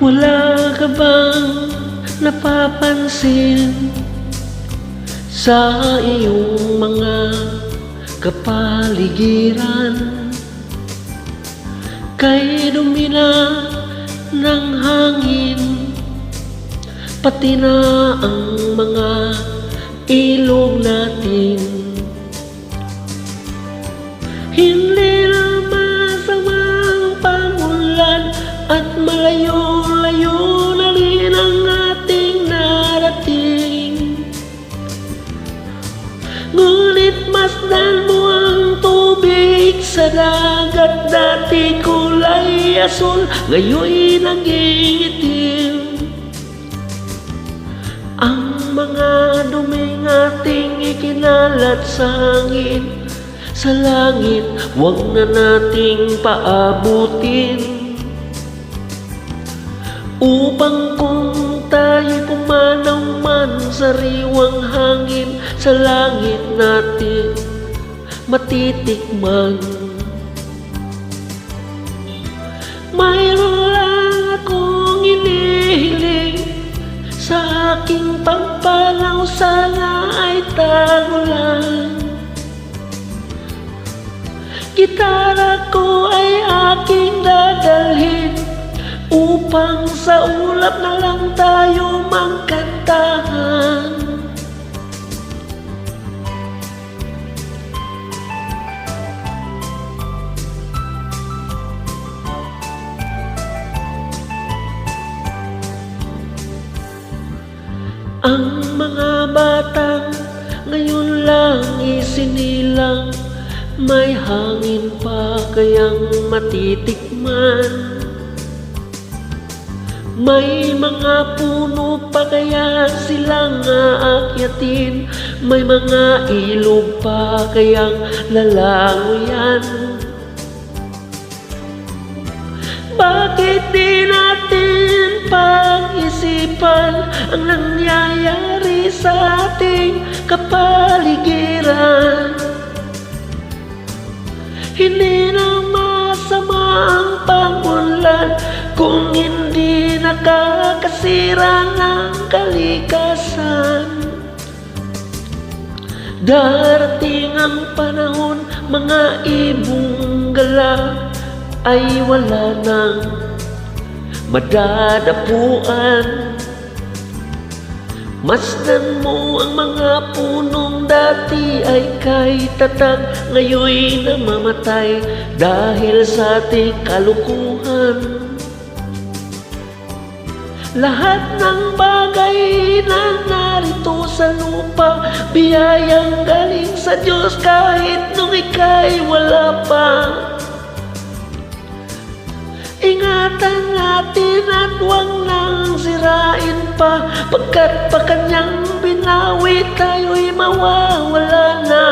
Wala ka bang napapansin sa iyong mga kapaligiran? Kay dumi na ng hangin, pati na ang mga ilog natin. Hindi na masama ang pag-ulan at malayo-layo na rin ang ating narating. Ngunit masdan mo ang tubig sa dagat, dati kulay asul, ngayon naging itim. Ang mga duming ating ikinalat sa hangin, sa langit, huwag na nating paabutin. Upang kung tayo pumanaw man sa riwang hangin, sa langit natin matitikman. Mayroon lang akong inihiling, sa aking pagpanaw sana ay tago lang. Gitara ko ay aking dadalhin, upang sa ulap na lang tayo magkantahan. Ang mga batang ngayon lang isinilang, may hangin pa kayang matitikman. May mga puno pa kaya silang aakyatin, may mga ilog pa kayang lalangoyan. Bakit di natin pag-isipan ang nangyayari sa ating kapaligiran? Hindi na masama ang pag-ulan kung hindi nakakasira ng kalikasan. Darating ang panahon, mga ibong gala ay wala nang madadapuan. Masdan mo ang mga punong dati ay kay tatag, ngayon namamatay dahil sa ating kalukuhan. Lahat ng bagay na narito sa lupa, biyayang galing sa Diyos kahit nung ika'y wala pa. Ingatan natin at huwag nang sirain pa, pagkat pa kanyang binawi tayo'y mawawala na.